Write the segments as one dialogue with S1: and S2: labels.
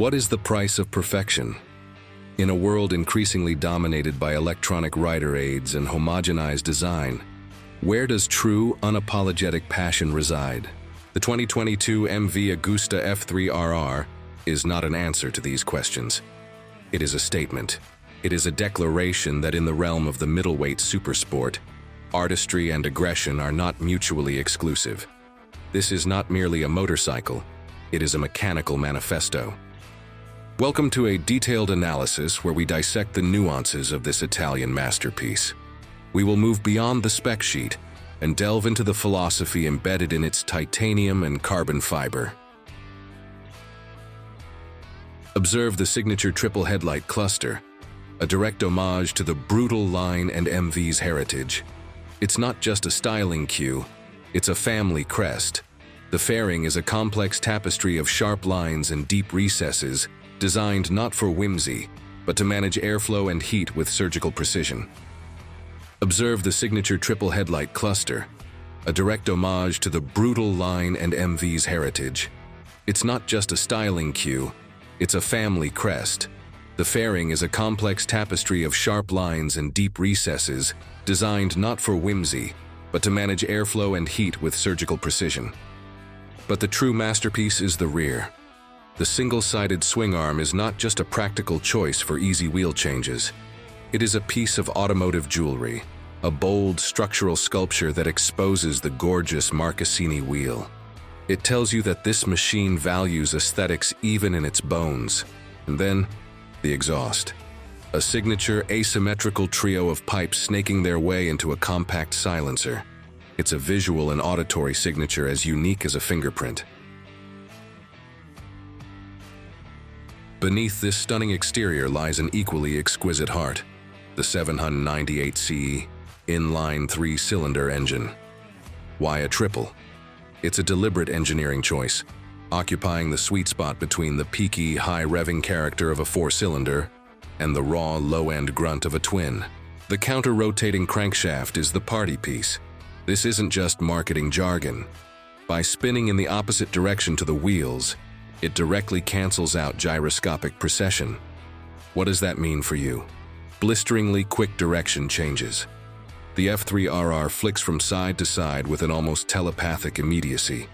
S1: What is the price of perfection? In a world increasingly dominated by electronic rider aids and homogenized design, where does true, unapologetic passion reside? The 2022 MV Agusta F3 RR is not an answer to these questions. It is a statement. It is a declaration that in the realm of the middleweight supersport, artistry and aggression are not mutually exclusive. This is not merely a motorcycle, it is a mechanical manifesto. Welcome to a detailed analysis where we dissect the nuances of this Italian masterpiece. We will move beyond the spec sheet and delve into the philosophy embedded in its titanium and carbon fiber. Observe the signature triple headlight cluster, a direct homage to the brutal line and MV's heritage. It's not just a styling cue, it's a family crest. The fairing is a complex tapestry of sharp lines and deep recesses, designed not for whimsy, but to manage airflow and heat with surgical precision. Observe the signature triple headlight cluster, a direct homage to the brutal line and MV's heritage. It's not just a styling cue, it's a family crest. The fairing is a complex tapestry of sharp lines and deep recesses, designed not for whimsy, but to manage airflow and heat with surgical precision. But the true masterpiece is the rear. The single-sided swing arm is not just a practical choice for easy wheel changes. It is a piece of automotive jewelry, a bold structural sculpture that exposes the gorgeous Marcassini wheel. It tells you that this machine values aesthetics even in its bones. And then, the exhaust. A signature asymmetrical trio of pipes snaking their way into a compact silencer. It's a visual and auditory signature as unique as a fingerprint. Beneath this stunning exterior lies an equally exquisite heart, the 798cc inline 3-cylinder engine. Why a triple? It's a deliberate engineering choice, occupying the sweet spot between the peaky, high-revving character of a 4-cylinder and the raw, low-end grunt of a twin. The counter-rotating crankshaft is the party piece. This isn't just marketing jargon. By spinning in the opposite direction to the wheels, it directly cancels out gyroscopic precession. What does that mean for you? Blisteringly quick direction changes. The F3 RR flicks from side to side with an almost telepathic immediacy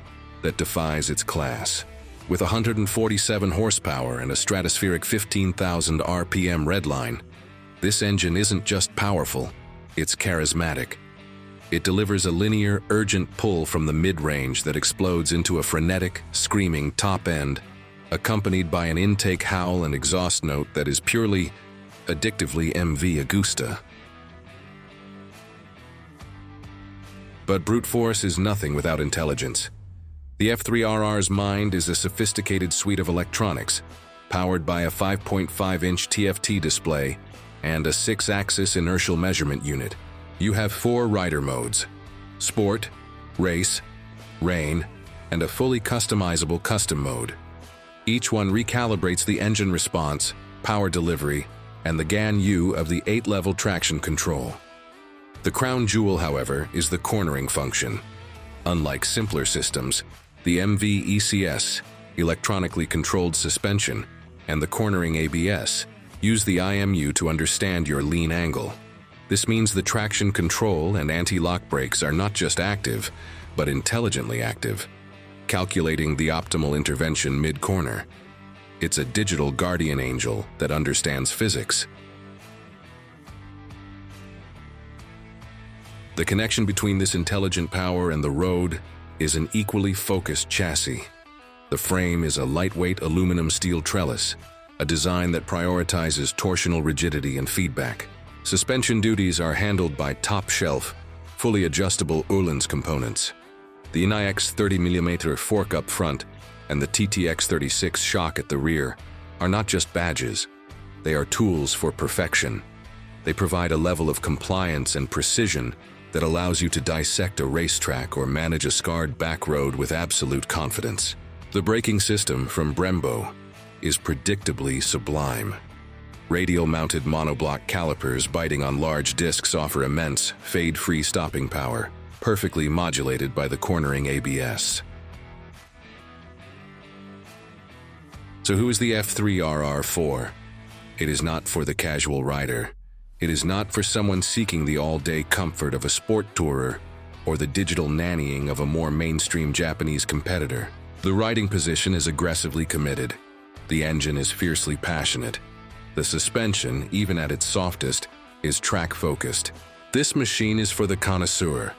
S1: that defies its class. With 147 horsepower and a stratospheric 15,000 RPM redline, this engine isn't just powerful, it's charismatic. It delivers a linear, urgent pull from the mid-range that explodes into a frenetic, screaming top end, accompanied by an intake howl and exhaust note that is purely, addictively MV Agusta. But brute force is nothing without intelligence. The F3 RR's mind is a sophisticated suite of electronics, powered by a 5.5-inch TFT display and a 6-axis inertial measurement unit. You have 4 rider modes: Sport, Race, Rain, and a fully customizable custom mode. Each one recalibrates the engine response, power delivery, and the GAN-U of the 8-level traction control. The crown jewel, however, is the cornering function. Unlike simpler systems, the MV ECS, electronically controlled suspension, and the cornering ABS use the IMU to understand your lean angle. This means the traction control and anti-lock brakes are not just active, but intelligently active, calculating the optimal intervention mid-corner. It's a digital guardian angel that understands physics. The connection between this intelligent power and the road is an equally focused chassis. The frame is a lightweight aluminum steel trellis, a design that prioritizes torsional rigidity and feedback. Suspension duties are handled by top-shelf, fully adjustable Öhlins components. The NIX 30mm fork up front and the TTX 36 shock at the rear are not just badges, they are tools for perfection. They provide a level of compliance and precision that allows you to dissect a racetrack or manage a scarred back road with absolute confidence. The braking system from Brembo is predictably sublime. Radial-mounted monoblock calipers biting on large discs offer immense, fade-free stopping power, perfectly modulated by the cornering ABS. So who is the F3 RR for? It is not for the casual rider. It is not for someone seeking the all-day comfort of a sport tourer or the digital nannying of a more mainstream Japanese competitor. The riding position is aggressively committed. The engine is fiercely passionate. The suspension, even at its softest, is track-focused. This machine is for the connoisseur,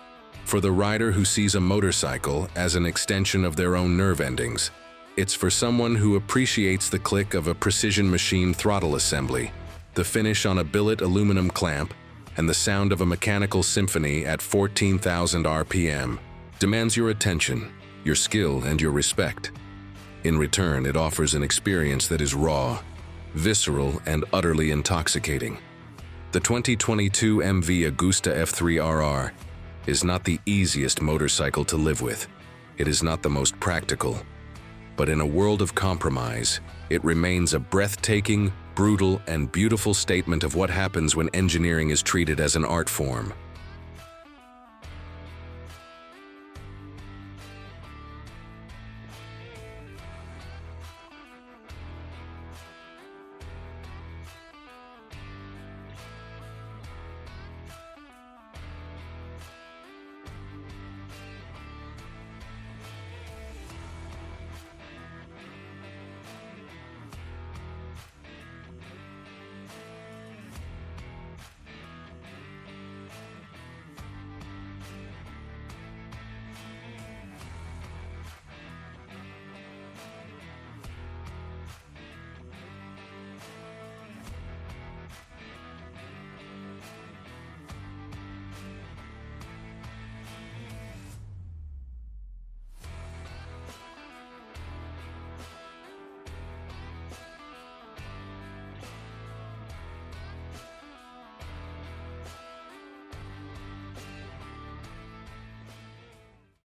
S1: for the rider who sees a motorcycle as an extension of their own nerve endings. It's for someone who appreciates the click of a precision machine throttle assembly, the finish on a billet aluminum clamp, and the sound of a mechanical symphony at 14,000 RPM. Demands your attention, your skill, and your respect. In return, it offers an experience that is raw, visceral, and utterly intoxicating. The 2022 MV Agusta F3 RR is not the easiest motorcycle to live with. It is not the most practical. But in a world of compromise, it remains a breathtaking, brutal, and beautiful statement of what happens when engineering is treated as an art form.